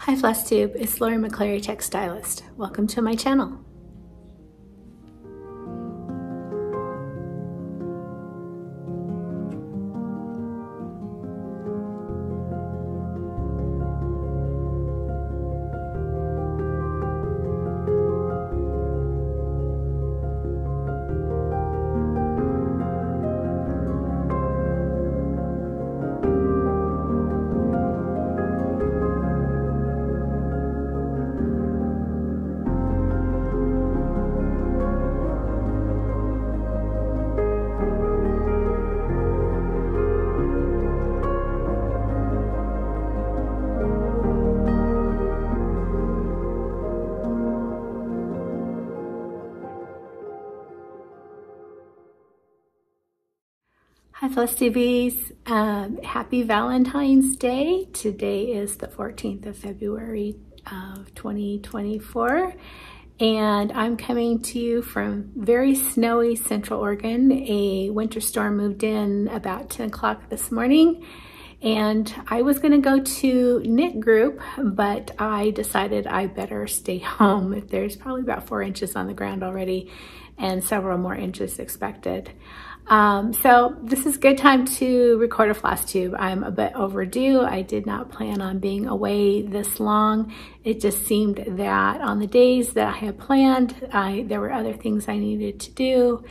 Hi FlossTube, it's Lori McCleary, Texstylust. Welcome to my channel. Hi FlossTubers, happy Valentine's Day. Today is the 14th of February of 2024 and I'm coming to you from very snowy Central Oregon. A winter storm moved in about 10 o'clock this morning and I was going to go to knit group, but I decided I better stay home. There's probably about 4 inches on the ground already and several more inches expected. So this is a good time to record a FlossTube. I'm a bit overdue. I did not plan on being away this long. It just seemed that on the days that I had planned, there were other things I needed to do.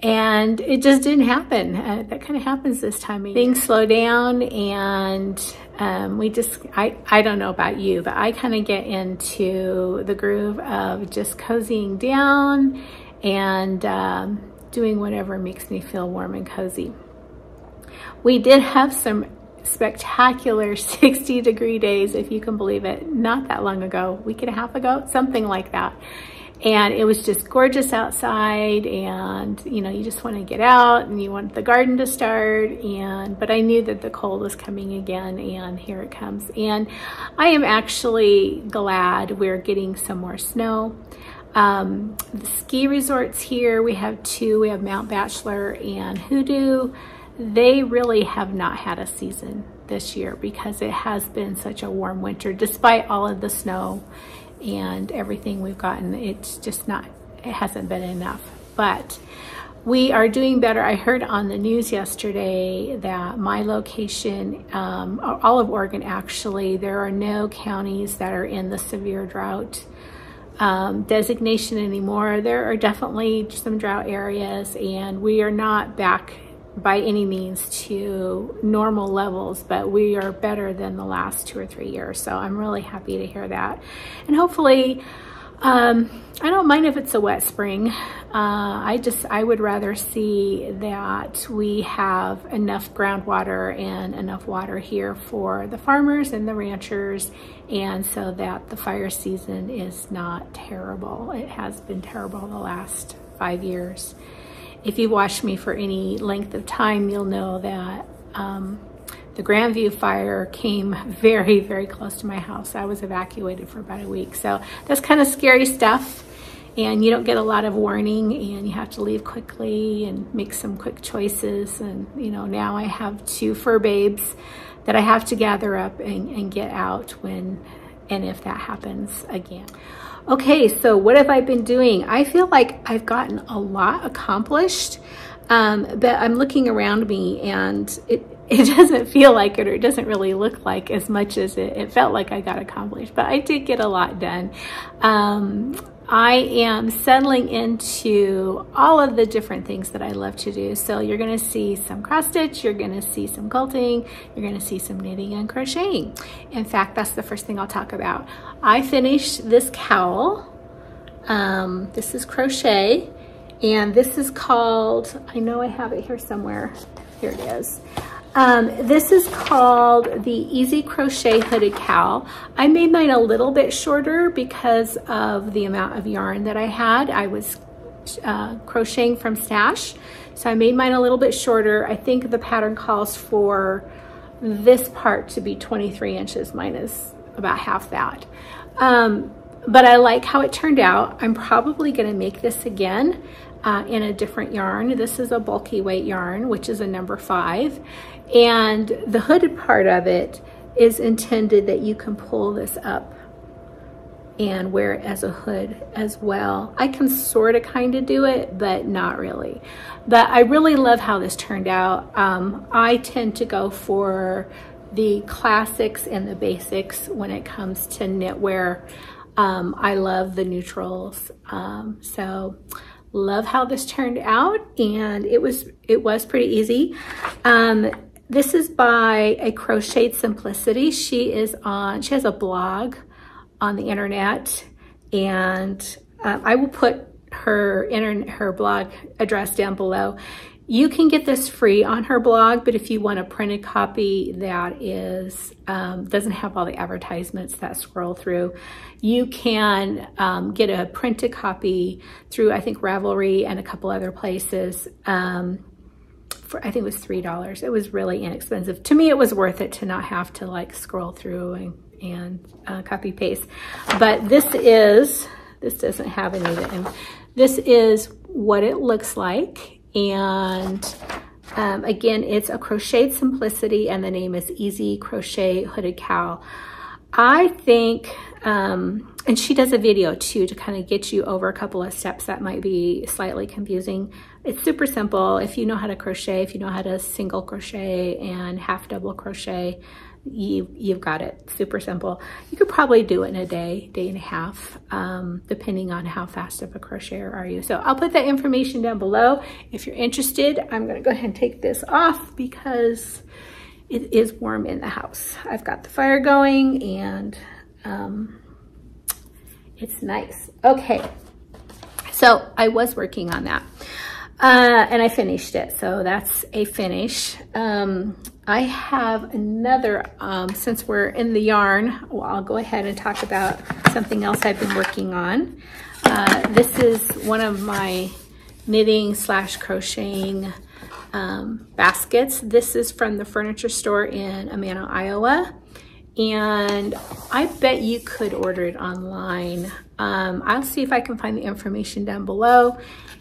And it just didn't happen. That kind of happens this time of year. Things slow down and I don't know about you, but I kind of get into the groove of just cozying down and doing whatever makes me feel warm and cozy. We did have some spectacular 60-degree days, if you can believe it, not that long ago, week and a half ago, something like that. And it was just gorgeous outside and you know, you just want to get out and you want the garden to start, but I knew that the cold was coming again and here it comes. And I am actually glad we're getting some more snow. The ski resorts here, we have two. We have Mount Bachelor and Hoodoo. They really have not had a season this year because it has been such a warm winter. Despite all of the snow and everything we've gotten, it's just not, it hasn't been enough. But we are doing better. I heard on the news yesterday that my location, all of Oregon actually, there are no counties that are in the severe drought designation anymore. There are definitely some drought areas and we are not back by any means to normal levels, but we are better than the last 2 or 3 years. So I'm really happy to hear that. And hopefully, I don't mind if it's a wet spring. I would rather see that we have enough groundwater and enough water here for the farmers and the ranchers, and so that the fire season is not terrible. It has been terrible the last 5 years. If you've watched me for any length of time, you'll know that the Grandview fire came very, very close to my house. I was evacuated for about a week. So that's kind of scary stuff. And you don't get a lot of warning and you have to leave quickly and make some quick choices. And you know, now I have 2 fur babes that I have to gather up and get out when and if that happens again. Okay, so what have I been doing? I feel like I've gotten a lot accomplished, but I'm looking around me and it doesn't feel like it, or it doesn't really look like as much as it felt like I got accomplished, but I did get a lot done. I am settling into all of the different things that I love to do. So you're gonna see some cross stitch, you're gonna see some quilting, you're gonna see some knitting and crocheting. In fact, that's the first thing I'll talk about. I finished this cowl. This is crochet, and this is called, I know I have it here somewhere. Here it is. This is called the Easy Crochet Hooded Cowl. I made mine a little bit shorter because of the amount of yarn that I had. I was crocheting from stash, so I made mine a little bit shorter. I think the pattern calls for this part to be 23 inches. Mine is about half that. But I like how it turned out. I'm probably gonna make this again in a different yarn. This is a bulky weight yarn, which is a number 5. And the hooded part of it is intended that you can pull this up and wear it as a hood as well. I can sort of kind of do it, but not really. But I really love how this turned out. I tend to go for the classics and the basics when it comes to knitwear. I love the neutrals. So love how this turned out, and it was pretty easy. This is by a Crocheted Simplicity. She has a blog on the internet, and I will put her blog address down below. You can get this free on her blog, but if you want a printed copy that is doesn't have all the advertisements that scroll through, you can get a printed copy through, I think, Ravelry and a couple other places. For, I think it was $3. It was really inexpensive. To me, it was worth it to not have to like scroll through and copy paste. But this doesn't have any of it. This is what it looks like. And again, it's a Crocheted Simplicity, and the name is Easy Crochet Hooded Cowl. I think, and she does a video too to kind of get you over a couple of steps that might be slightly confusing. It's super simple. If you know how to crochet, if you know how to single crochet and half double crochet, you've got it. Super simple. You could probably do it in a day and a half, depending on how fast of a crocheter are you. So I'll put that information down below. If you're interested, I'm gonna go ahead and take this off because it is warm in the house. I've got the fire going, and it's nice. Okay, so I was working on that. And I finished it, so that's a finish. I have another, since we're in the yarn, well, I'll go ahead and talk about something else I've been working on. This is one of my knitting / crocheting baskets. This is from the furniture store in Amana, Iowa. And I bet you could order it online. I'll see if I can find the information down below.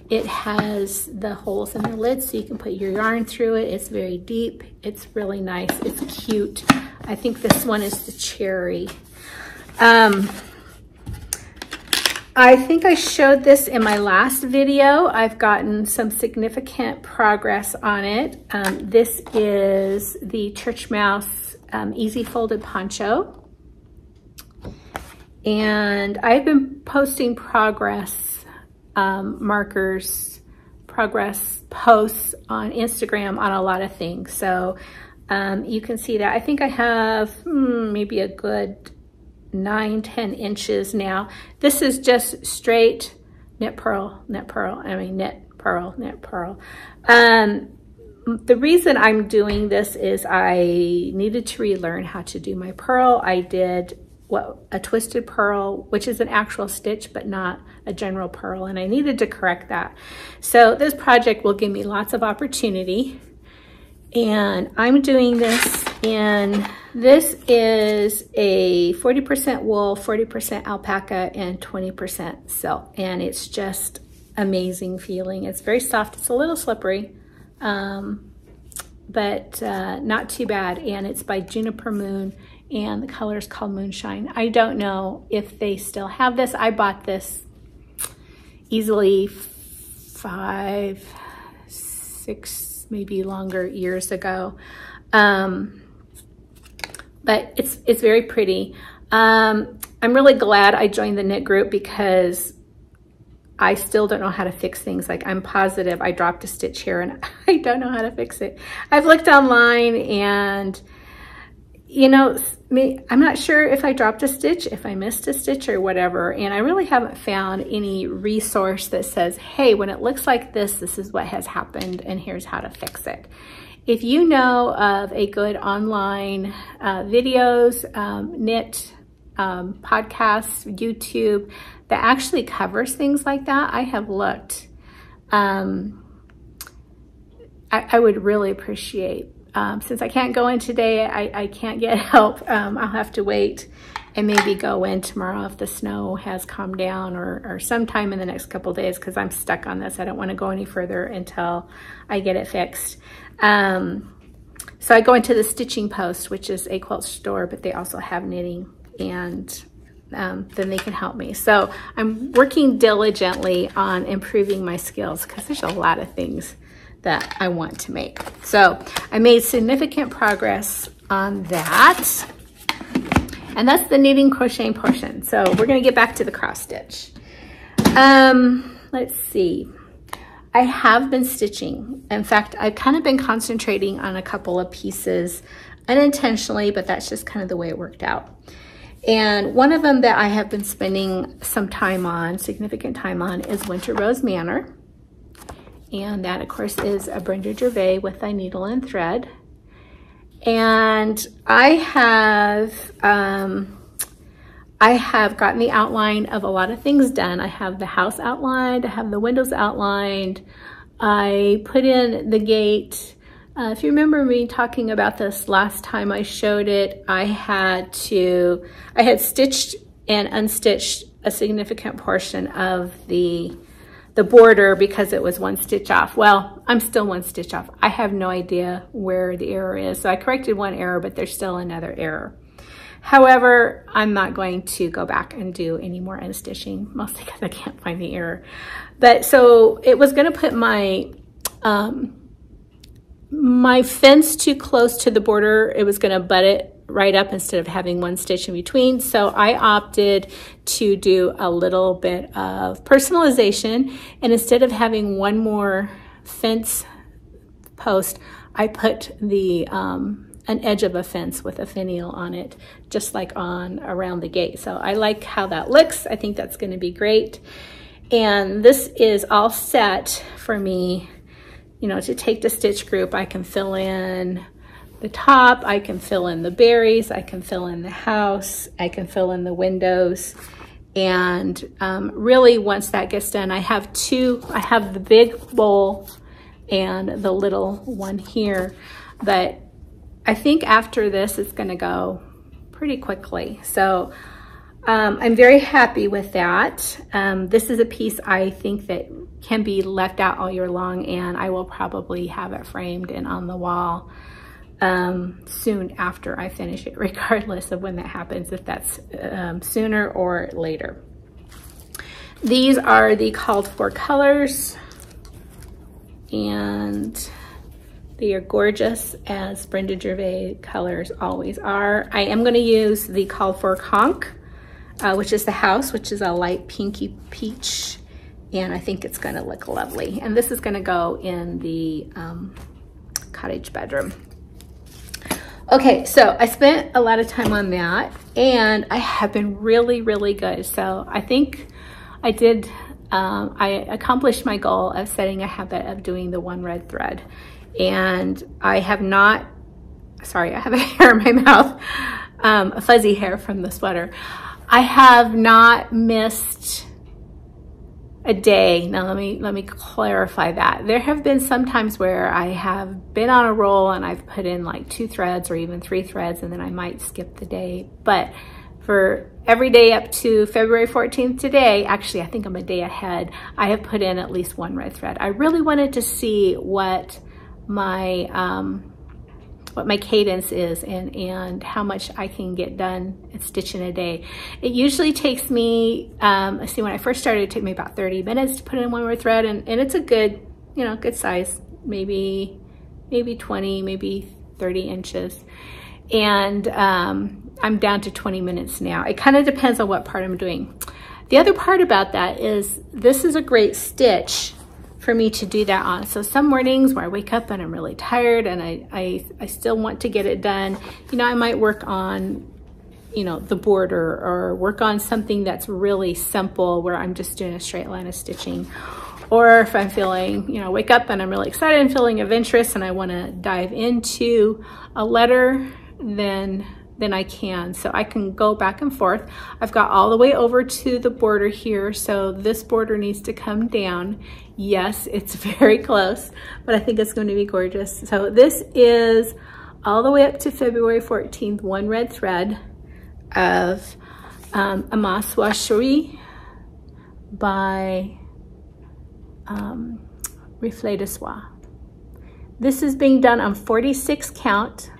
It has the holes in the lid so you can put your yarn through it. It's very deep. It's really nice. It's cute. I think this one is the cherry. I think I showed this in my last video. I've gotten some significant progress on it. This is the Church Mouse Easy Folded Poncho. And I've been posting progress markers, progress posts on Instagram on a lot of things. So you can see that. I think I have maybe a good 9-10 inches now. This is just straight knit purl, knit purl. I mean knit purl, knit purl. The reason I'm doing this is I needed to relearn how to do my purl. I did a twisted purl, which is an actual stitch, but not a general purl, and I needed to correct that. So this project will give me lots of opportunity, and I'm doing this in, this is a 40% wool, 40% alpaca, and 20% silk, and it's just amazing feeling. It's very soft. It's a little slippery, but not too bad, and it's by Juniper Moon, and the color is called Moonshine. I don't know if they still have this. I bought this easily 5, 6, maybe longer years ago. But it's very pretty. I'm really glad I joined the knit group because I still don't know how to fix things. Like, I'm positive I dropped a stitch here and I don't know how to fix it. I've looked online, and you know, I'm not sure if I dropped a stitch, if I missed a stitch or whatever, and I really haven't found any resource that says, hey, when it looks like this, this is what has happened and here's how to fix it. If you know of a good online videos, knit, podcasts, YouTube that actually covers things like that, I have looked. I would really appreciate. Since I can't go in today, I can't get help. I'll have to wait and maybe go in tomorrow if the snow has calmed down, or sometime in the next couple days, because I'm stuck on this. I don't want to go any further until I get it fixed. So I go into the Stitching Post, which is a quilt store, but they also have knitting, and then they can help me. So I'm working diligently on improving my skills because there's a lot of things that I want to make. So I made significant progress on that. And that's the knitting crocheting portion. So we're gonna get back to the cross stitch. Let's see. I have been stitching. In fact, I've kind of been concentrating on a couple of pieces unintentionally, but that's just kind of the way it worked out. And one of them that I have been spending some time on, significant time on, is Winter Rose Manor. And that, of course, is a Brenda Gervais with a needle and thread. And I have gotten the outline of a lot of things done. I have the house outlined, I have the windows outlined. I put in the gate. If you remember me talking about this last time I showed it, I had stitched and unstitched a significant portion of the border because it was one stitch off. Well, I'm still one stitch off. I have no idea where the error is. So I corrected one error, but there's still another error. However, I'm not going to go back and do any more unstitching, mostly because I can't find the error. But so it was going to put my my fence too close to the border. It was going to butt it right up instead of having one stitch in between. So I opted to do a little bit of personalization, and instead of having one more fence post, I put the an edge of a fence with a finial on it, just like on around the gate. So I like how that looks. I think that's going to be great. And this is all set for me, you know, to take the stitch group. I can fill in the top, I can fill in the berries, I can fill in the house, I can fill in the windows. And really, once that gets done, I have the big bowl and the little one here, but I think after this, it's gonna go pretty quickly. So I'm very happy with that. This is a piece I think that can be left out all year long, and I will probably have it framed and on the wall soon after I finish it, regardless of when that happens, if that's sooner or later. These are the called for colors, and they are gorgeous, as Brenda Gervais colors always are. I am going to use the called for conch, which is the house, which is a light pinky peach, and I think it's going to look lovely. And this is going to go in the cottage bedroom. Okay, so I spent a lot of time on that, and I have been really, really good. So I think I did, I accomplished my goal of setting a habit of doing the one red thread. And I have not, sorry, I have a hair in my mouth, a fuzzy hair from the sweater. I have not missed a day. Now let me clarify that. There have been some times where I have been on a roll and I've put in like 2 threads or even 3 threads, and then I might skip the day. But for every day up to February 14th today, actually I think I'm a day ahead, I have put in at least 1 red thread. I really wanted to see what my cadence is and how much I can get done and stitch in a day. It usually takes me, let's see, when I first started, it took me about 30 minutes to put in 1 red thread, and it's a good, you know, good size, maybe 20, maybe 30 inches. And I'm down to 20 minutes now. It kind of depends on what part I'm doing. The other part about that is this is a great stitch for me to do that on. So some mornings where I wake up and I'm really tired and I still want to get it done, you know, I might work on, you know, the border, or work on something that's really simple where I'm just doing a straight line of stitching. Or if I'm feeling, you know, wake up and I'm really excited and feeling adventurous and I want to dive into a letter, then I can. So I can go back and forth. I've got all the way over to the border here, so this border needs to come down. Yes, it's very close, but I think it's going to be gorgeous. So this is all the way up to February 14th, 1 red thread of Amana by Reflet de Soie. This is being done on 46 count.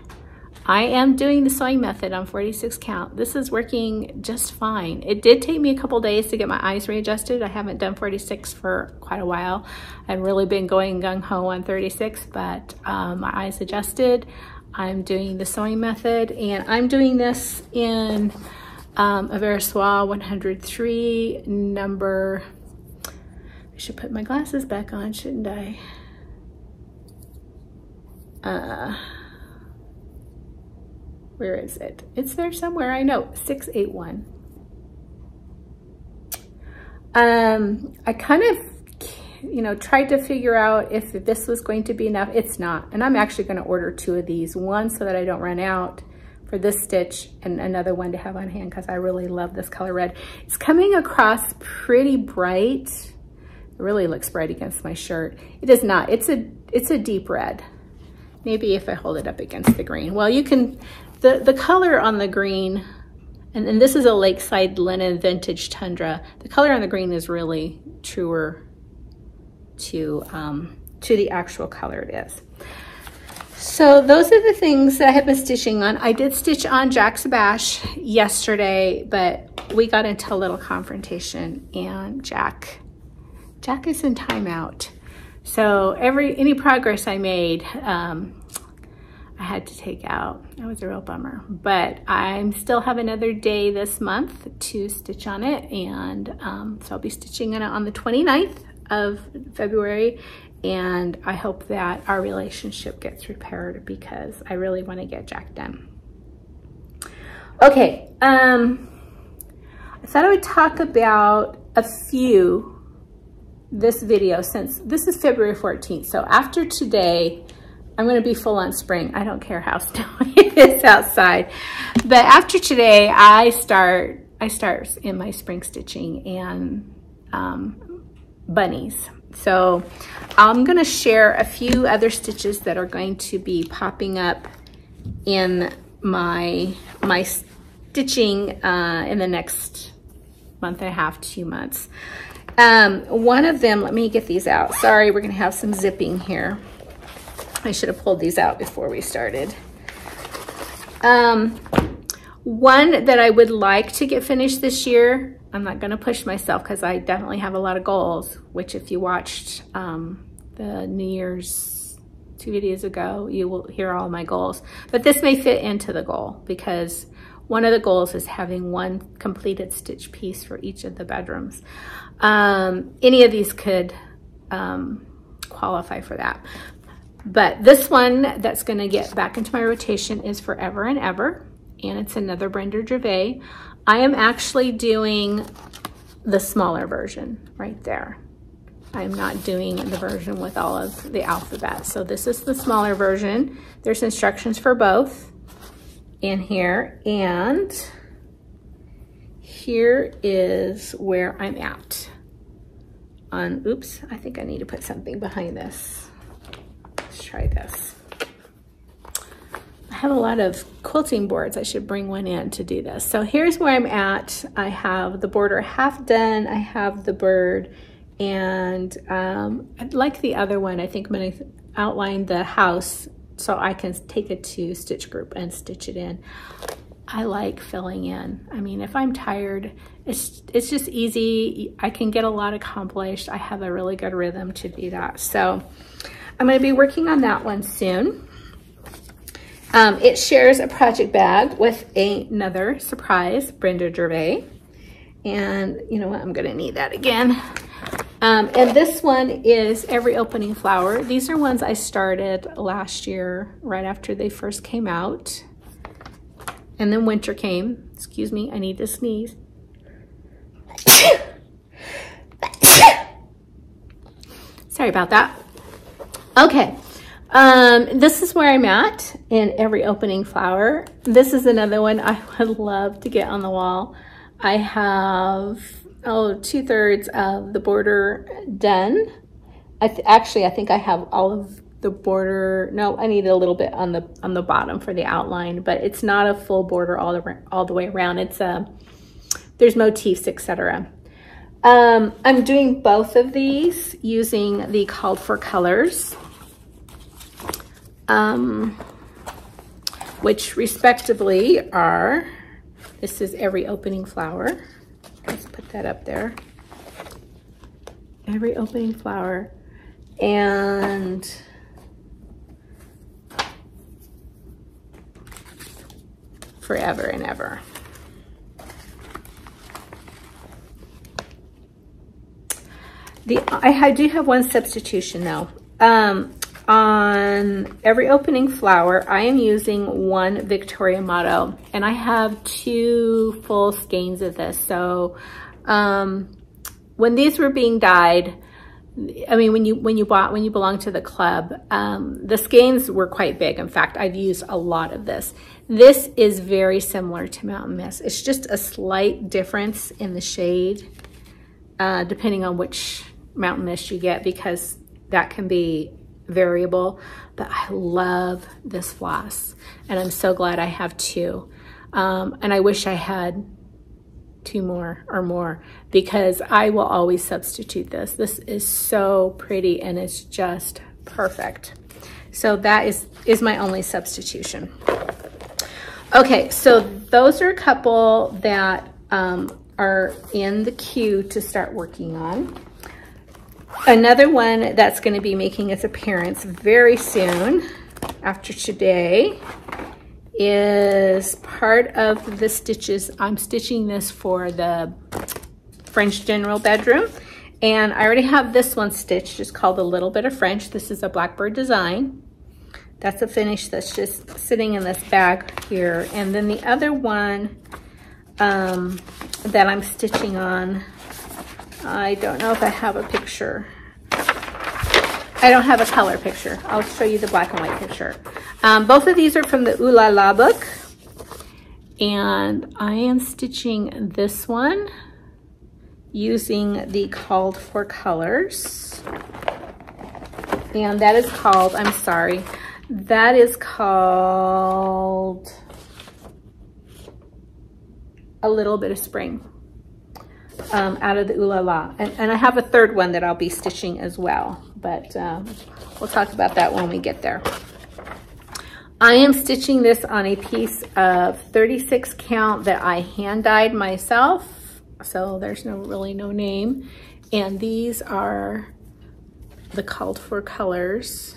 I am doing the sewing method on 46 count. This is working just fine. It did take me a couple days to get my eyes readjusted. I haven't done 46 for quite a while. I've really been going gung-ho on 36, but my eyes adjusted. I'm doing the sewing method, and I'm doing this in a Versoix 103 number. I should put my glasses back on, shouldn't I? Where is it? It's there somewhere, I know, 681. I kind of, tried to figure out if this was going to be enough. It's not, and I'm actually gonna order 2 of these, one so that I don't run out for this stitch, and another one to have on hand because I really love this color red. It's coming across pretty bright. It really looks bright against my shirt. It is not, it's a deep red. Maybe if I hold it up against the green. Well, you can, the color on the green, and this is a Lakeside Linen Vintage Tundra. The color on the green is really truer to the actual color it is. So those are the things that I have been stitching on. I did stitch on Jack's Bash yesterday, but we got into a little confrontation, and Jack is in timeout. So any progress I made, I had to take out. That was a real bummer. But I still have another day this month to stitch on it, and so I'll be stitching on it on the 29th of February, and I hope that our relationship gets repaired because I really want to get Jack done. Okay, I thought I would talk about a few this video, since this is February 14th. So after today, I'm going to be full on spring. I don't care how snowy it is outside. But after today, I start in my spring stitching and bunnies. So I'm going to share a few other stitches that are going to be popping up in my stitching in the next month and a half, 2 months. One of them, let me get these out. Sorry, we're gonna have some zipping here. I should have pulled these out before we started. One that I would like to get finished this year, I'm not gonna push myself because I definitely have a lot of goals, which if you watched the New Year's 2 videos ago, you will hear all my goals. But this may fit into the goal because one of the goals is having one completed stitch piece for each of the bedrooms. Any of these could qualify for that. But this one that's gonna get back into my rotation is Forever and Ever, and it's another Brenda Gervais. I am actually doing the smaller version right there. I'm not doing the version with all of the alphabet. So this is the smaller version. There's instructions for both in here, and here is where I'm at on, oops, I think I need to put something behind this. Let's try this. I have a lot of quilting boards. I should bring one in to do this. So here's where I'm at. I have the border half done. I have the bird, and like the other one, I think I'm gonna outline the house so I can take it to Stitch Group and stitch it in. I like filling in. I mean, if I'm tired, it's just easy. I can get a lot accomplished. I have a really good rhythm to do that. So I'm going to be working on that one soon. It shares a project bag with another surprise Brenda Gervais. And you know what? I'm going to need that again. And this one is Every Opening Flower. These are ones I started last year, right after they first came out. And then winter came. Excuse me, I need to sneeze. Sorry about that. Okay, this is where I'm at in Every Opening Flower. This is another one I would love to get on the wall. I have, 2/3 of the border done. Actually, I think I have all of the border. No, I need a little bit on the bottom for the outline, but it's not a full border all the way around. It's there's motifs, etc. I'm doing both of these using the Called For Colors. which respectively are, this is Every Opening Flower. Let's put that up there. Every Opening Flower, and Forever and Ever. I do have one substitution though. On Every Opening Flower, I am using one Victoria Motto, and I have 2 full skeins of this. So when these were being dyed, I mean, when you belong to the club, the skeins were quite big. In fact, I've used a lot of this. This is very similar to Mountain Mist. It's just a slight difference in the shade, depending on which Mountain Mist you get, because that can be variable. But I love this floss, and I'm so glad I have 2. And I wish I had 2 more or more, because I will always substitute this. This is so pretty, and it's just perfect. So that is my only substitution. Okay, so those are a couple that are in the queue to start working on. Another one that's going to be making its appearance very soon after today is part of the stitches. I'm stitching this for the French general bedroom, and I already have this one stitched. It's called A Little Bit of French. This is a Blackbird design. That's a finish that's just sitting in this bag here. And then the other one that I'm stitching on, I don't know if I have a picture. I don't have a color picture. I'll show you the black and white picture. Both of these are from the Ooh La La book, and I am stitching this one using the Called For Colors, and that is called, I'm sorry, that is called A Little Bit of Spring, out of the Ooh La La. And I have a third one that I'll be stitching as well, but we'll talk about that when we get there. I am stitching this on a piece of 36 count that I hand dyed myself, so there's really no name. And these are the Called For Colors,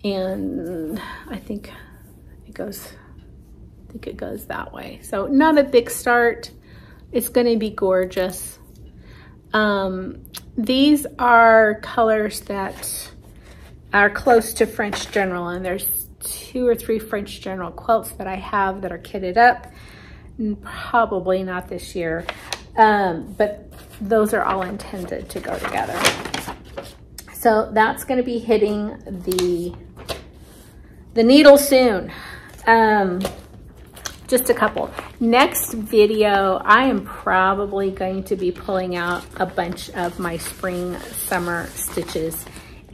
and I think it goes that way. So not a big start. It's going to be gorgeous. These are colors that are close to French General, and there's 2 or 3 French General quilts that I have that are kitted up. Probably not this year, but those are all intended to go together. So that's going to be hitting the needle soon. Just a couple. Next video, I am probably going to be pulling out a bunch of my spring summer stitches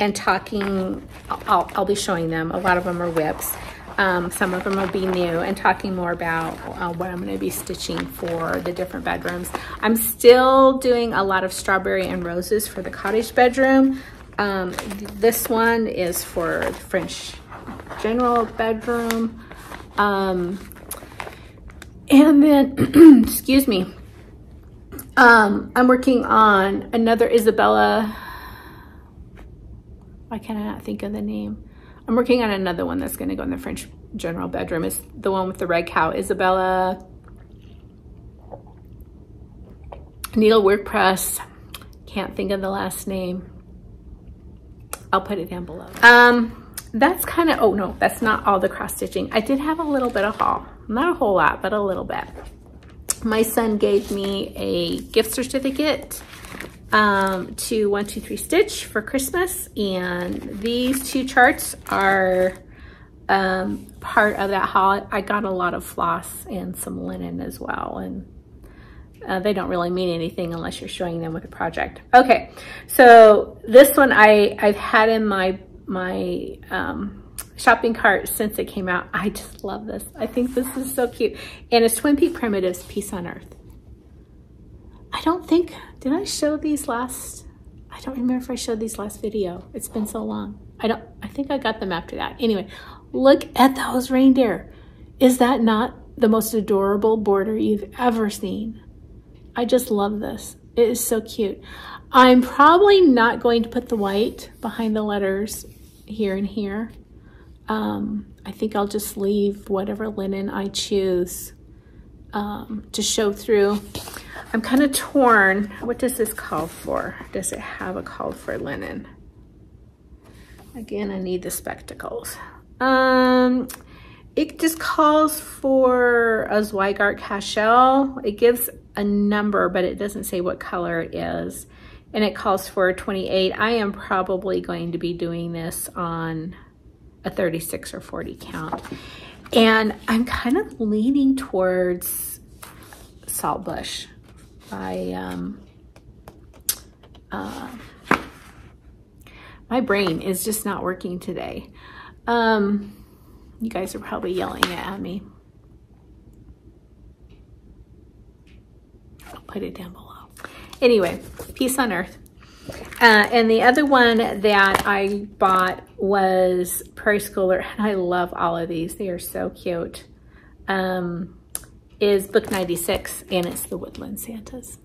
and talking, I'll be showing them. A lot of them are whips. Some of them will be new, and talking more about what I'm going to be stitching for the different bedrooms. I'm still doing a lot of Strawberry and Roses for the cottage bedroom. This one is for the French general bedroom. And then, excuse me, I'm working on another Isabella. Why can I not think of the name? I'm working on another one that's going to go in the French general bedroom. It's the one with the red cow, Isabella Needlework Press. Can't think of the last name. I'll put it down below. That's kind of, oh no, that's not all the cross stitching. I did have a little bit of haul. Not a whole lot, but a little bit. My son gave me a gift certificate to 123 Stitch for Christmas, and these 2 charts are part of that haul. I got a lot of floss and some linen as well, and they don't really mean anything unless you're showing them with a project. Okay, so this one I've had in my shopping cart since it came out. I just love this. I think this is so cute. And it's Twin Peak Primitives Peace on Earth. I don't think, did I show these last, I don't remember if I showed these last video. It's been so long. I think I got them after that. Anyway, look at those reindeer. Is that not the most adorable border you've ever seen? I just love this. It is so cute. I'm probably not going to put the white behind the letters here and here. I think I'll just leave whatever linen I choose to show through. I'm kind of torn. What does this call for? Does it have a call for linen? Again, I need the spectacles. It just calls for a Zweigart Cashel. It gives a number, but it doesn't say what color it is. And it calls for 28. I am probably going to be doing this on a 36 or 40 count. And I'm kind of leaning towards Saltbush by, my brain is just not working today. You guys are probably yelling at me. I'll put it down below. Anyway, peace on earth. And the other one that I bought was Prairie Schooler, and I love all of these. They are so cute. Is book 96, and it's the Woodland Santas.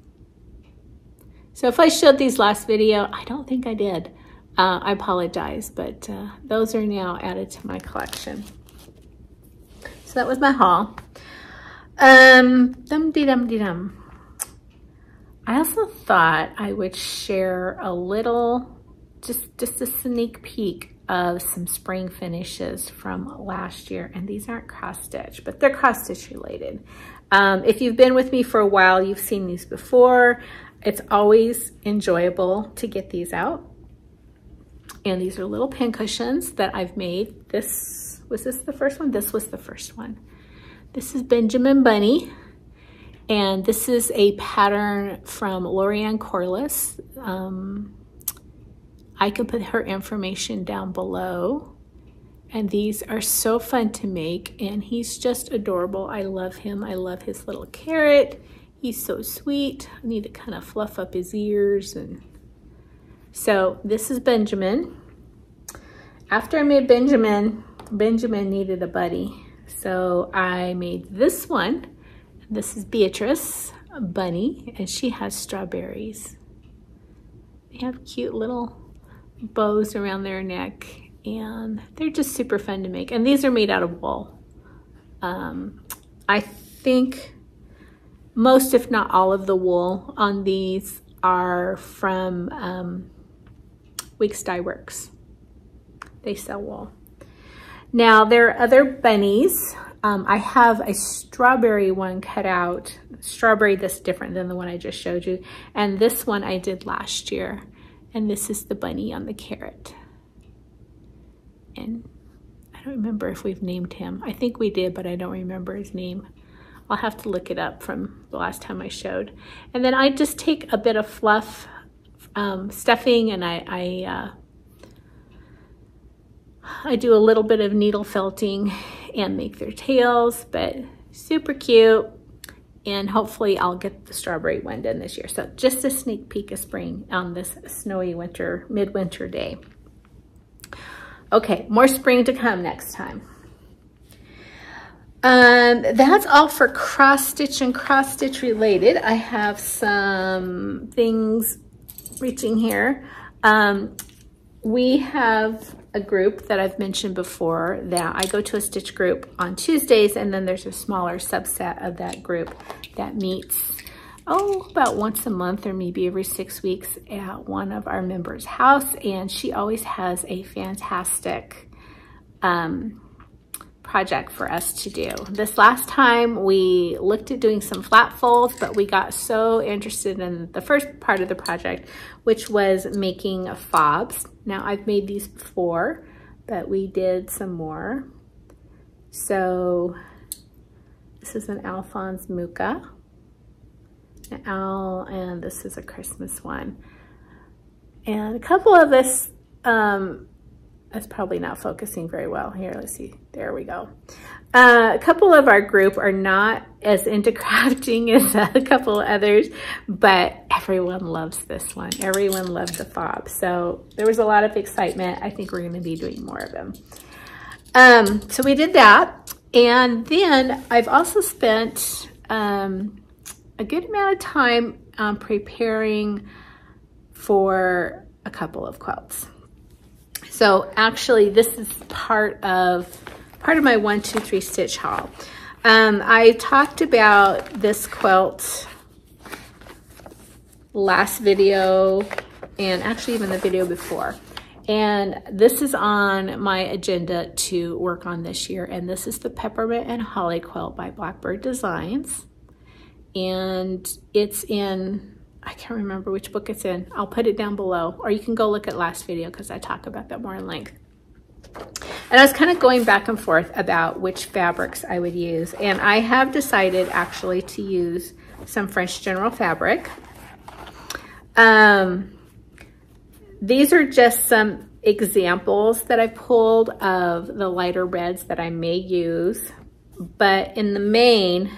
So if I showed these last video, I don't think I did. I apologize, but those are now added to my collection. So that was my haul. Dum-de-dum-de-dum. I also thought I would share a little, just a sneak peek of some spring finishes from last year. And these aren't cross stitch, but they're cross stitch related. If you've been with me for a while, you've seen these before. It's always enjoyable to get these out. And these are little pin cushions that I've made. Was this the first one? This was the first one. This is Benjamin Bunny. And this is a pattern from Lorianne Corliss. I can put her information down below. And these are so fun to make. And he's just adorable. I love him. I love his little carrot. He's so sweet. I need to kind of fluff up his ears. And so this is Benjamin. After I made Benjamin, Benjamin needed a buddy. So I made this one. This is Beatrice Bunny, and she has strawberries. They have cute little bows around their neck, and they're just super fun to make. And these are made out of wool. I think most, if not all, of the wool on these are from Weeks Dye Works. They sell wool. Now, there are other bunnies. I have a strawberry one cut out. Strawberry that's different than the one I just showed you. And this one I did last year. And this is the bunny on the carrot. And I don't remember if we've named him. I think we did, but I don't remember his name. I'll have to look it up from the last time I showed. And then I just take a bit of fluff stuffing, and I do a little bit of needle felting and make their tails, but super cute. And hopefully I'll get the strawberry one done this year. So just a sneak peek of spring on this snowy winter, midwinter day. Okay, more spring to come next time. That's all for cross stitch and cross stitch related. I have some things reaching here. We have a group that I've mentioned before that I go to a stitch group on Tuesdays, and then there's a smaller subset of that group that meets, about once a month or maybe every 6 weeks at one of our members' house. And she always has a fantastic project for us to do. This last time we looked at doing some flat folds, but we got so interested in the first part of the project, which was making fobs. Now I've made these before, but we did some more. So this is an Alphonse Muka, an owl, and this is a Christmas one. And a couple of this, that's probably not focusing very well. Here, let's see. There we go. A couple of our group are not as into crafting as a couple others, but everyone loves this one. Everyone loved the fob. So there was a lot of excitement. I think we're going to be doing more of them. So we did that. And then I've also spent a good amount of time preparing for a couple of quilts. So actually this is part of my 1, 2, 3 stitch haul. I talked about this quilt last video and actually even the video before. And this is on my agenda to work on this year. And this is the Peppermint and Holly quilt by Blackbird Designs. And it's in, I can't remember which book it's in. I'll put it down below, or you can go look at last video because I talk about that more in length. And I was kind of going back and forth about which fabrics I would use. And I have decided actually to use some French General fabric. These are just some examples that I pulled of the lighter reds that I may use. But in the main,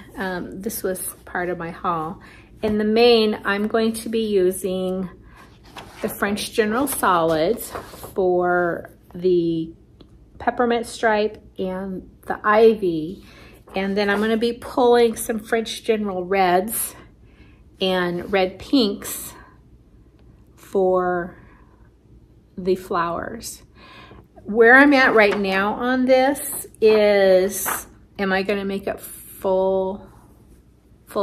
this was part of my haul. In the main, I'm going to be using the French General Solids for the peppermint stripe and the ivy. And then I'm going to be pulling some French General reds and red pinks for the flowers. Where I'm at right now on this is, am I going to make it full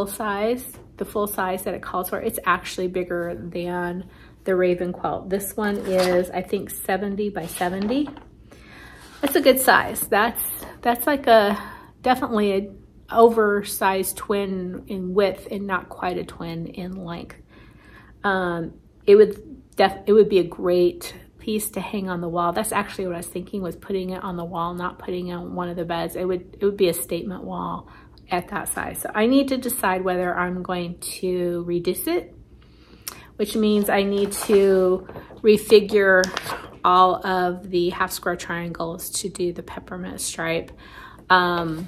size? The full size that it calls for. It's actually bigger than the Raven quilt. This one is, I think, 70 by 70. That's a good size. That's like definitely an oversized twin in width and not quite a twin in length. It would be a great piece to hang on the wall. That's actually what I was thinking, was putting it on the wall, not putting it on one of the beds. It would be a statement wall at that size. So I need to decide whether I'm going to reduce it, which means I need to refigure all of the half square triangles to do the peppermint stripe, so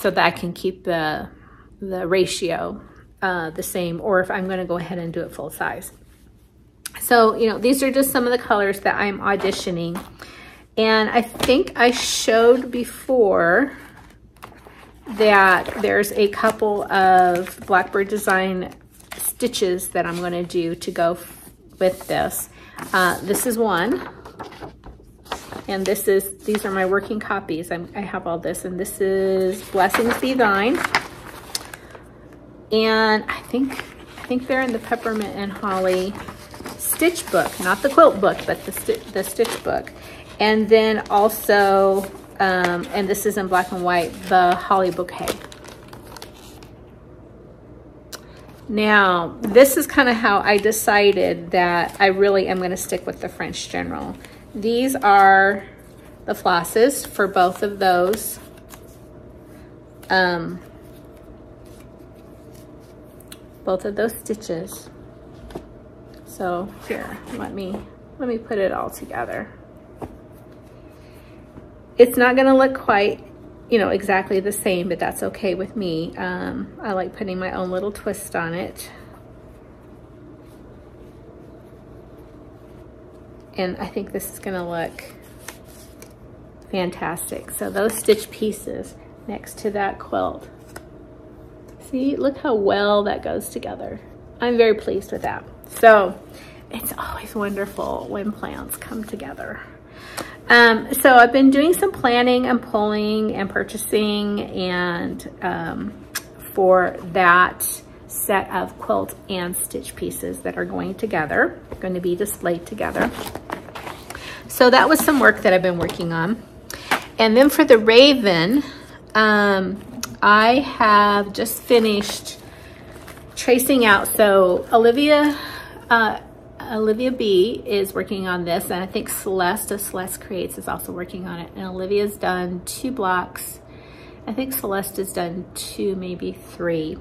that I can keep the ratio the same, or if I'm going to go ahead and do it full size. So, you know, these are just some of the colors that I'm auditioning. And I think I showed before that there's a couple of Blackbird Design stitches that I'm going to do to go with this. This is one. And these are my working copies. I have all this. And this is Blessings Be Thine. And I think they're in the Peppermint and Holly stitch book, not the quilt book, but the stitch book. And then also, and this is in black and white, the Holly Bouquet. Now, this is kind of how I decided that I really am going to stick with the French General. These are the flosses for both of those. Both of those stitches. So here, let me put it all together. It's not gonna look quite, you know, exactly the same, but that's okay with me. I like putting my own little twist on it. And I think this is gonna look fantastic. So those stitch pieces next to that quilt. See, look how well that goes together. I'm very pleased with that. So it's always wonderful when plans come together. So I've been doing some planning and pulling and purchasing and for that set of quilt and stitch pieces that are going together, going to be displayed together. So that was some work that I've been working on. And then for the Raven, I have just finished tracing out. So Olivia B is working on this, and I think Celeste of Celeste Creates is also working on it. And Olivia's done 2 blocks. I think Celeste has done 2, maybe 3.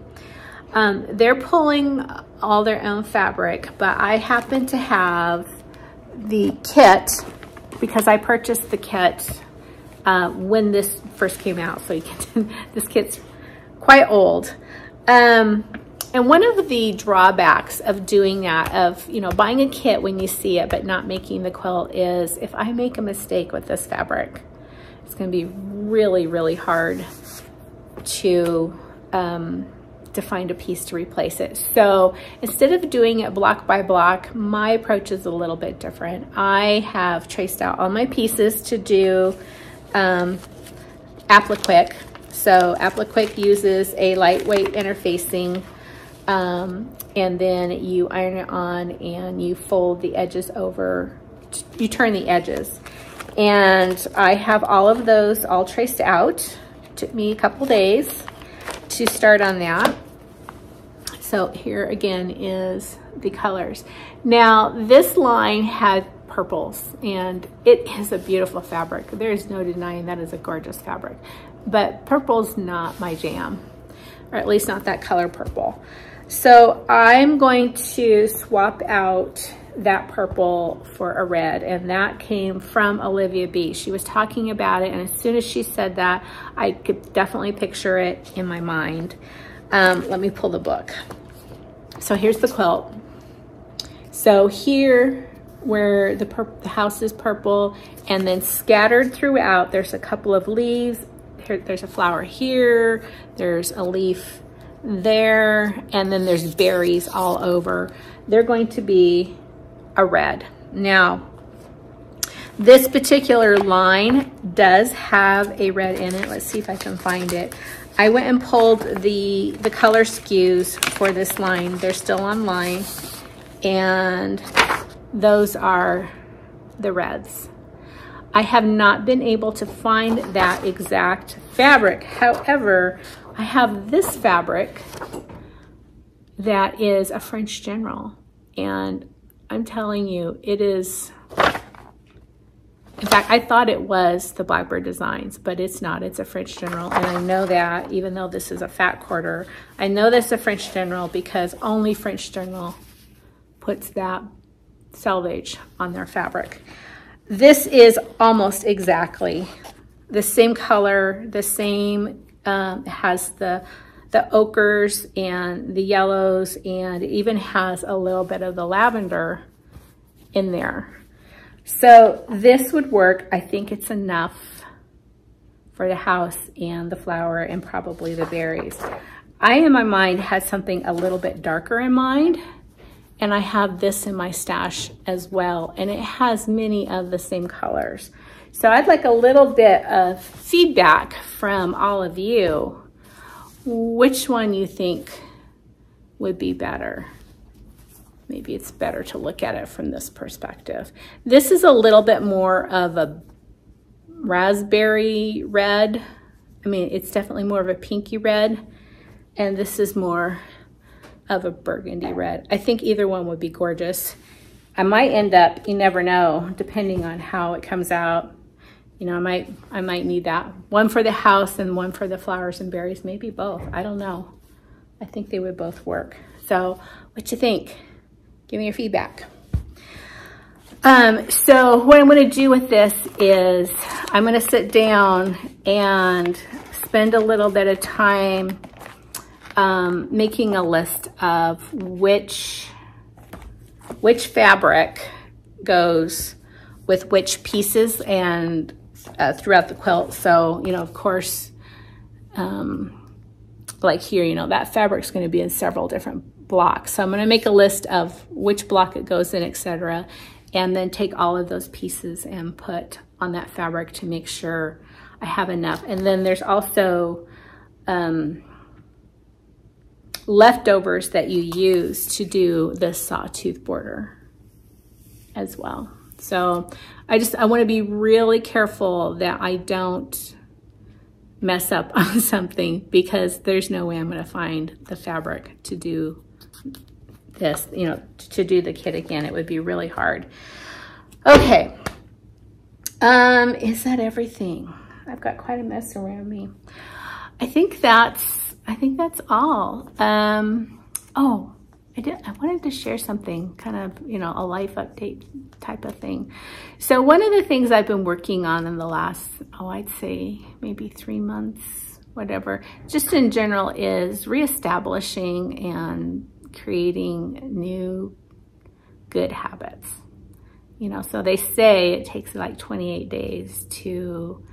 They're pulling all their own fabric, but I happen to have the kit because I purchased the kit when this first came out. So you can, this kit's quite old. And one of the drawbacks of doing that, of, you know, buying a kit when you see it but not making the quilt, is if I make a mistake with this fabric, it's going to be really, really hard to find a piece to replace it. So instead of doing it block by block, my approach is a little bit different. I have traced out all my pieces to do Appliquick. So Appliquick uses a lightweight interfacing, and then you iron it on and you fold the edges over, you turn the edges. And I have all of those all traced out. Took me a couple days to start on that. So here again is the colors. Now this line had purples, and it is a beautiful fabric. There's no denying that is a gorgeous fabric, but purple's not my jam, or at least not that color purple. So I'm going to swap out that purple for a red, and that came from Olivia B. She was talking about it, and as soon as she said that, I could definitely picture it in my mind. Let me pull the book. So here's the quilt. So here, where the house is purple, and then scattered throughout, there's a couple of leaves. Here, there's a flower here, there's a leaf there, and then there's berries all over. They're going to be a red. Now, this particular line does have a red in it. Let's see if I can find it. I went and pulled the color SKUs for this line. They're still online, and those are the reds. I have not been able to find that exact fabric. However, I have this fabric that is a French General, and I'm telling you, it is, in fact, I thought it was the Blackbird Designs, but it's not. It's a French General, and I know that, even though this is a fat quarter, I know this is a French General because only French General puts that selvage on their fabric. This is almost exactly the same color, the same, it has the ochres and the yellows, and it even has a little bit of the lavender in there. So this would work. I think it's enough for the house and the flower and probably the berries. I, in my mind, had something a little bit darker in mind, and I have this in my stash as well, and it has many of the same colors. So I'd like a little bit of feedback from all of you. Which one you think would be better? Maybe it's better to look at it from this perspective. This is a little bit more of a raspberry red. I mean, it's definitely more of a pinky red, and this is more of a burgundy red. I think either one would be gorgeous. I might end up, you never know, depending on how it comes out. You know, I might need that. One for the house and one for the flowers and berries, maybe both. I don't know. I think they would both work. So what you think? Give me your feedback. So what I'm going to do with this is I'm going to sit down and spend a little bit of time making a list of which fabric goes with which pieces and throughout the quilt. So, you know, of course, like here, you know, that fabric's going to be in several different blocks. So I'm going to make a list of which block it goes in, etc., and then take all of those pieces and put on that fabric to make sure I have enough. And then there's also leftovers that you use to do the sawtooth border as well. So I want to be really careful that I don't mess up on something, because there's no way I'm going to find the fabric to do this, you know, to do the kit again. It would be really hard. Okay. Is that everything? I've got quite a mess around me. I think that's all. Oh, I wanted to share something, kind of, you know, a life update type of thing. So one of the things I've been working on in the last, I'd say maybe 3 months, whatever, just in general is reestablishing and creating new good habits. You know, so they say it takes like 28 days to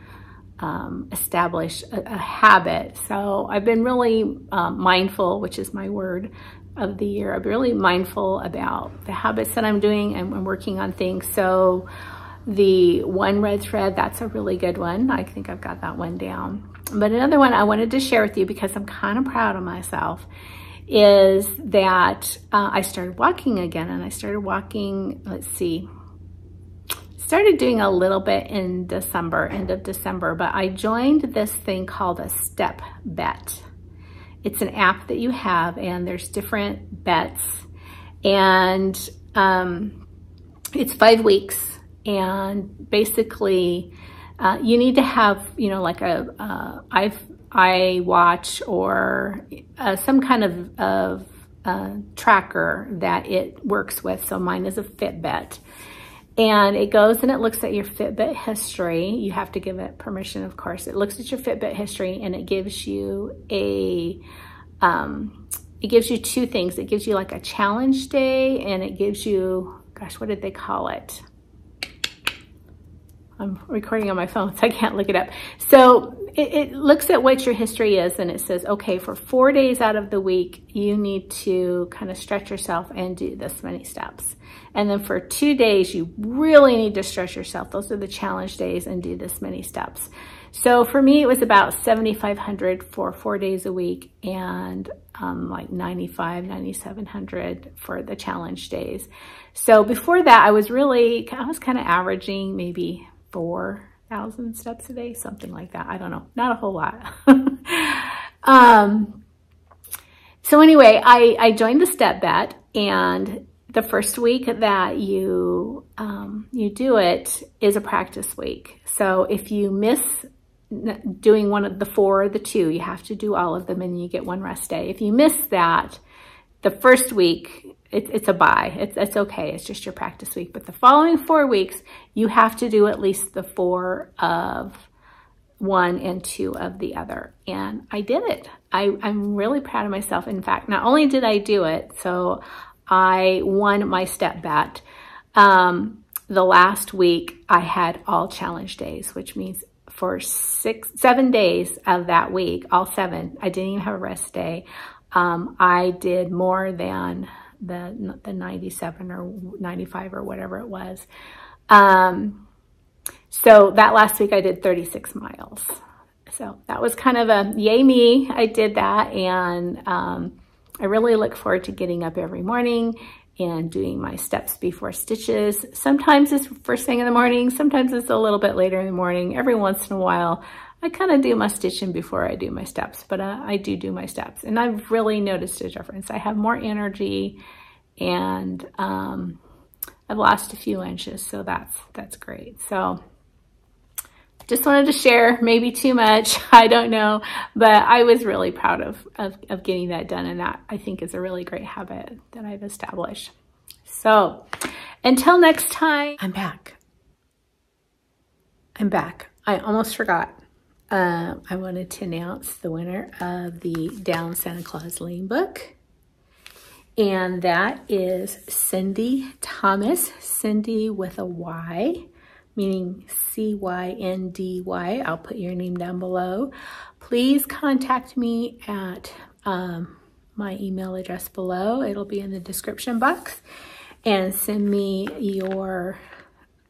establish a habit. So I've been really mindful, which is my word of the year. I've been really mindful about the habits that I'm doing and working on things. So the one red thread, that's a really good one. I think I've got that one down. But another one I wanted to share with you because I'm kind of proud of myself is that I started walking again, and I started walking, let's see, started doing a little bit in December, end of December, but I joined this thing called a step bet. It's an app that you have, and there's different bets, and it's 5 weeks, and basically you need to have, you know, like a iWatch or some kind of tracker that it works with. So mine is a Fitbit. And it goes and it looks at your Fitbit history. You have to give it permission, of course. It looks at your Fitbit history, and it gives you two things. It gives you like a challenge day, and it gives you, gosh, what did they call it? I'm recording on my phone, so I can't look it up. So it looks at what your history is, and it says, okay, for 4 days out of the week, you need to kind of stretch yourself and do this many steps. And then for 2 days, you really need to stretch yourself. Those are the challenge days, and do this many steps. So for me, it was about 7,500 for 4 days a week, and like 9,700 for the challenge days. So before that, I was kind of averaging maybe 4,000 steps a day, something like that. I don't know, not a whole lot. So anyway, I joined the step bet, and the first week that you do it is a practice week. So if you miss doing one of the 4 or the 2, you have to do all of them, and you get 1 rest day. If you miss that, the first week, it's a bye. It's okay. It's just your practice week. But the following 4 weeks, you have to do at least the 4 of one and 2 of the other. And I did it. I'm really proud of myself. In fact, not only did I do it, so I won my step bet. The last week, I had all challenge days, which means for 7 days of that week, all 7, I didn't even have a rest day. I did more than the 97 or 95 or whatever it was. So that last week I did 36 miles. So that was kind of a yay me. I did that, and I really look forward to getting up every morning and doing my steps before stitches. Sometimes it's first thing in the morning, sometimes it's a little bit later in the morning. Every once in a while, I kind of do my stitching before I do my steps, but I do my steps, and I've really noticed a difference. I have more energy, and I've lost a few inches, so that's great. So just wanted to share, maybe too much, I don't know, but I was really proud of getting that done, and that I think is a really great habit that I've established. So until next time, I'm back. I almost forgot. I wanted to announce the winner of the Down Santa Claus Lane book, and that is Cindy Thomas, Cindy with a Y, meaning C-Y-N-D-Y. I'll put your name down below. Please contact me at my email address below. It'll be in the description box, and send me your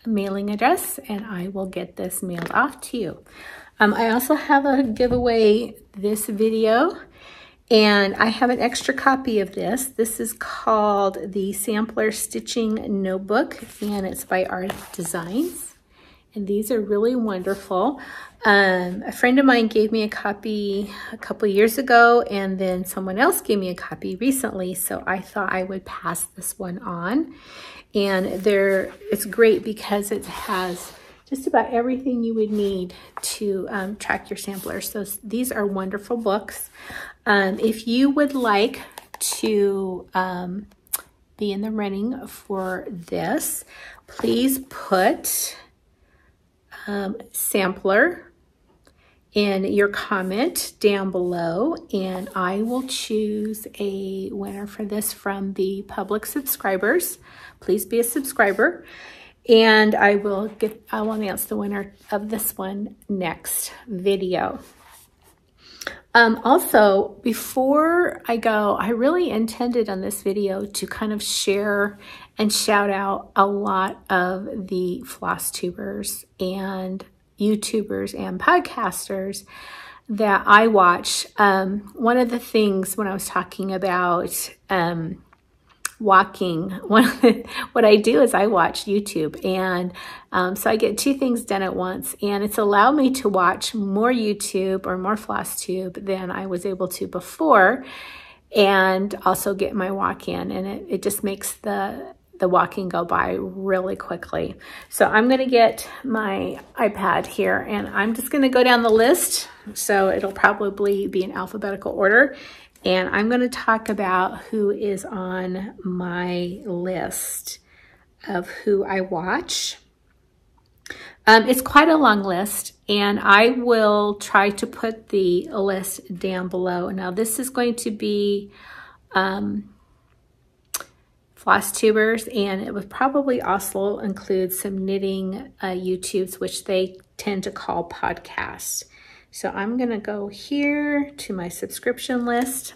mailing address, and I will get this mailed off to you. I also have a giveaway this video, and I have an extra copy of this. This is called the Sampler Stitching Notebook, and it's by Art Designs. And these are really wonderful. A friend of mine gave me a copy a couple years ago, and then someone else gave me a copy recently, so I thought I would pass this one on. And it's great because it has just about everything you would need to track your samplers. So these are wonderful books. If you would like to be in the running for this, please put sampler in your comment down below, and I will choose a winner for this from the public subscribers. Please be a subscriber, and I will announce the winner of this one next video. Also, before I go, I really intended on this video to kind of share and shout out a lot of the FlossTubers and YouTubers and podcasters that I watch. One of the things when I was talking about walking, what I do is I watch YouTube, and so I get two things done at once, and it's allowed me to watch more YouTube or more FlossTube than I was able to before, and also get my walk in, and it just makes the walking go by really quickly. So I'm going to get my iPad here, and I'm just going to go down the list. So it'll probably be in alphabetical order. And I'm going to talk about who is on my list of who I watch. It's quite a long list, and I will try to put the list down below. Now, this is going to be FlossTubers, and it would probably also include some knitting YouTubes, which they tend to call podcasts. So I'm going to go here to my subscription list,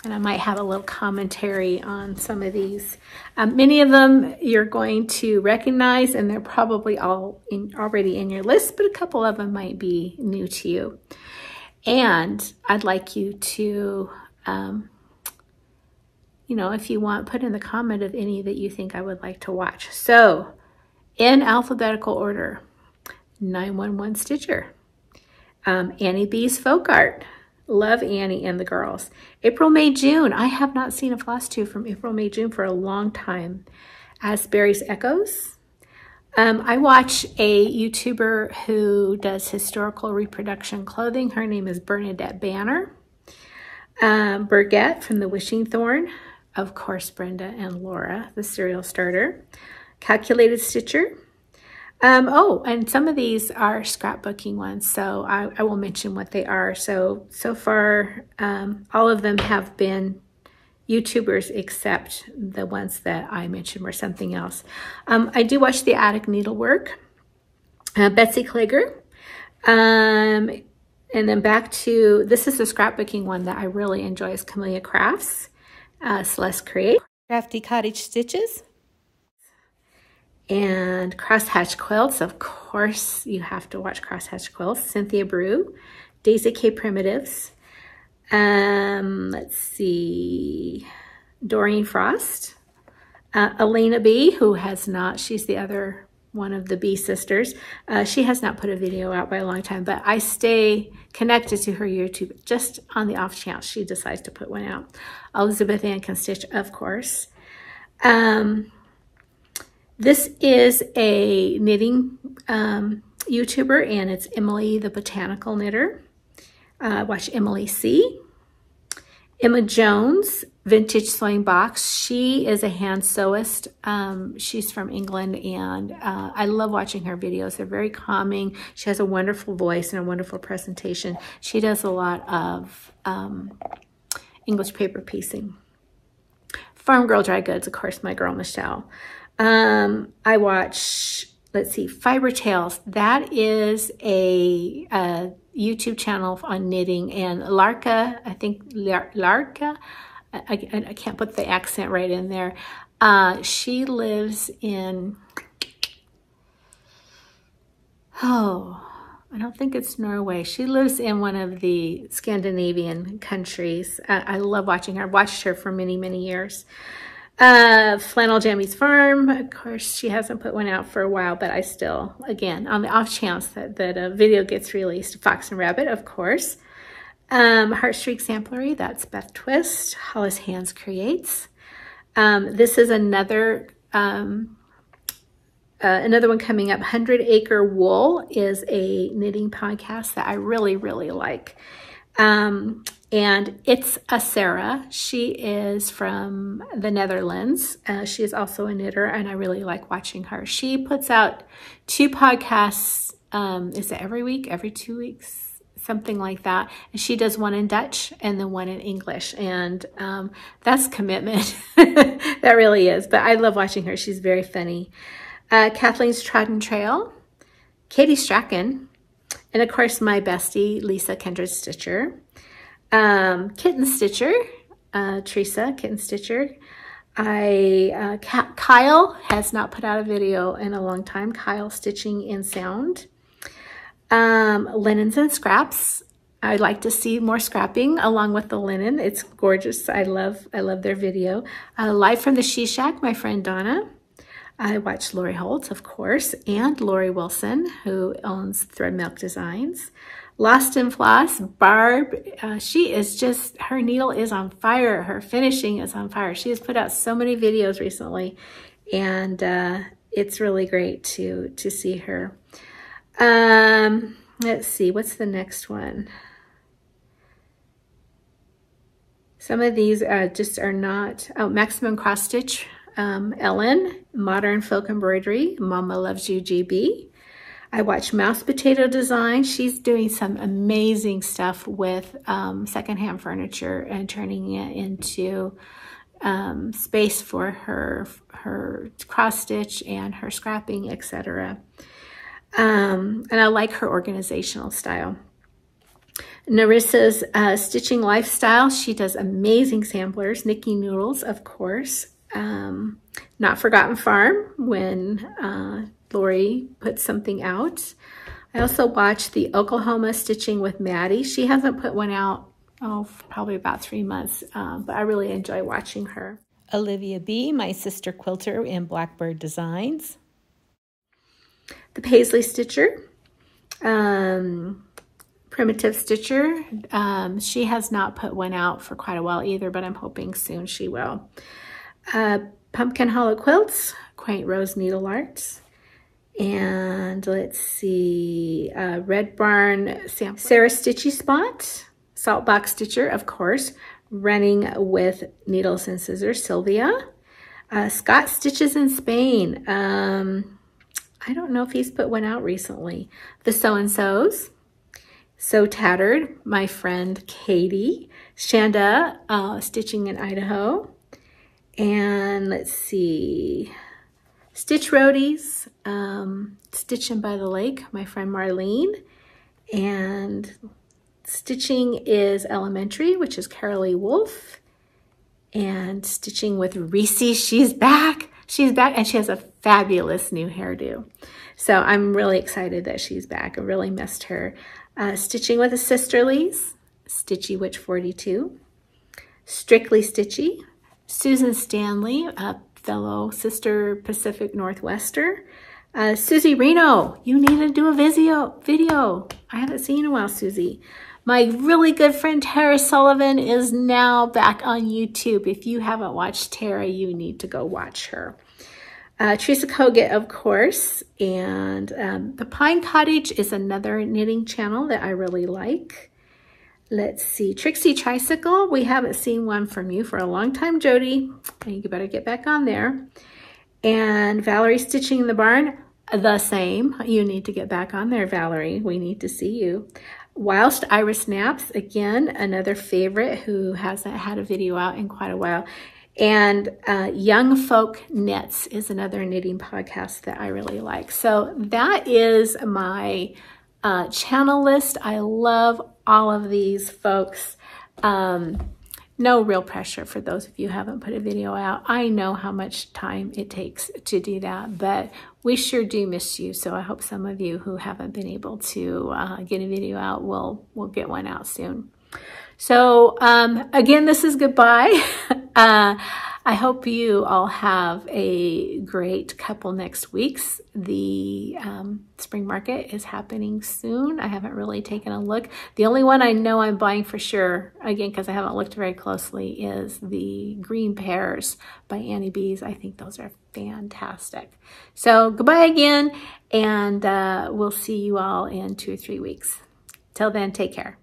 and I might have a little commentary on some of these. Many of them you're going to recognize, and they're probably all already in your list, but a couple of them might be new to you. And I'd like you to, you know, if you want, put in the comment of any that you think I would like to watch. So in alphabetical order, 911 Stitcher. Annie B's Folk Art. Love Annie and the girls. April, May, June. I have not seen a FlossTube from April, May, June for a long time. Asbury's Echoes. I watch a YouTuber who does historical reproduction clothing. Her name is Bernadette Banner. Burgette from the Wishing Thorn. Of course, Brenda and Laura, the serial starter. Calculated Stitcher. Oh, and some of these are scrapbooking ones, so I will mention what they are. So far, all of them have been YouTubers except the ones that I mentioned were something else. I do watch The Attic Needlework, Betsy Klager, and then back to, this is the scrapbooking one that I really enjoy, is Camellia Crafts, Celeste Create, Crafty Cottage Stitches, and Crosshatch Quilts. Of course, you have to watch Crosshatch Quilts. Cynthia Brew, Daisy K Primitives. Let's see, Doreen Frost, Elena B, who has not, she's the other one of the B sisters. She has not put a video out by a long time, but I stay connected to her YouTube just on the off chance she decides to put one out. Elizabeth Ann Can Stitch, of course. This is a knitting YouTuber, and it's Emily the Botanical Knitter. Watch Emily C. Emma Jones, Vintage Sewing Box. She is a hand sewist. She's from England, and I love watching her videos. They're very calming. She has a wonderful voice and a wonderful presentation. She does a lot of English paper piecing. Farm Girl Dry Goods, of course, my girl Michelle. I watch, let's see, Fiber Tales. That is a YouTube channel on knitting, and Larka, I think Larka, I can't put the accent right in there. She lives in, oh, I don't think it's Norway. She lives in one of the Scandinavian countries. I love watching her. I've watched her for many, many years. Flannel Jammy's Farm. Of course, she hasn't put one out for a while, but I still, again, on the off chance that a video gets released, Fox and Rabbit, of course. Heartstreak Samplery, that's Beth Twist. Hollis Hands Creates. This is another one coming up. 100 Acre Wool is a knitting podcast that I really, really like. And it's a Sarah. She is from the Netherlands. She is also a knitter, and I really like watching her. She puts out 2 podcasts. Is it every week, every 2 weeks? something like that. And she does one in Dutch and then one in English. And that's commitment. That really is. But I love watching her. She's very funny. Kathleen's Trodden Trail, Katie Strachan, and of course my bestie, Lisa Kindred Stitcher. Kitten Stitcher, Teresa Kitten Stitcher. Kyle has not put out a video in a long time. Kyle Stitching in Sound. Linens and Scraps. I'd like to see more scrapping along with the linen. It's gorgeous. I love their video. Live from the She Shack, my friend Donna. I watch Lori Holtz, of course, and Lori Wilson, who owns Thread Milk Designs. Lost in Floss, Barb, she is just, her needle is on fire. Her finishing is on fire. She has put out so many videos recently, and it's really great to see her. Let's see, what's the next one? Some of these just are not, oh, Maximum Cross Stitch, Ellen, Modern Folk Embroidery, Mama Loves You GB. I watch Mouse Potato Design. She's doing some amazing stuff with secondhand furniture and turning it into space for her cross stitch and her scrapping, etc. And I like her organizational style. Narissa's Stitching Lifestyle. She does amazing samplers. Nikki Noodles, of course. Not Forgotten Farm, when Lori puts something out. I also watch the Oklahoma Stitching with Maddie. She hasn't put one out, probably about 3 months, but I really enjoy watching her. Olivia B., my sister quilter in Blackbird Designs. The Paisley Stitcher. Primitive Stitcher. She has not put one out for quite a while either, but I'm hoping soon she will. Pumpkin Hollow Quilts, Quaint Rose Needle Arts. And let's see, Red Barn Sample. Sarah Stitchy Spot, Saltbox Stitcher, of course, running with needles and scissors, Sylvia. Scott Stitches in Spain. I don't know if he's put one out recently. The So-and-Sos. So Tattered, my friend Katie. Shanda, Stitching in Idaho. And let's see, Stitch Roadies, Stitching by the Lake, my friend Marlene. And Stitching is Elementary, which is Carolee Wolf. And Stitching with Reese, she's back. She's back, and she has a fabulous new hairdo. So I'm really excited that she's back. I really missed her. Stitching with the Sisterlies, Stitchy Witch 42. Strictly Stitchy, Susan Stanley, a fellow sister Pacific Northwester. Susie Reno, you need to do a video. I haven't seen you in a while, Susie. My really good friend Tara Sullivan is now back on YouTube. If you haven't watched Tara, you need to go watch her. Teresa Kogut, of course, and The Pine Cottage is another knitting channel that I really like. Let's see, Trixie Tricycle. We haven't seen one from you for a long time, Jody. You better get back on there. And Valerie Stitching in the Barn, the same. You need to get back on there, Valerie. We need to see you. Whilst Iris Naps, again, another favorite who hasn't had a video out in quite a while. And Young Folk Knits is another knitting podcast that I really like. So that is my channel list. I love all of these folks. No real pressure for those of you who haven't put a video out. I know how much time it takes to do that, but we sure do miss you. So I hope some of you who haven't been able to get a video out will get one out soon. So again, this is goodbye. I hope you all have a great couple next weeks. The spring market is happening soon. I haven't really taken a look. The only one I know I'm buying for sure, again, because I haven't looked very closely, is the Green Pears by Annie Bees. I think those are fantastic. So goodbye again, and we'll see you all in 2 or 3 weeks. Till then, take care.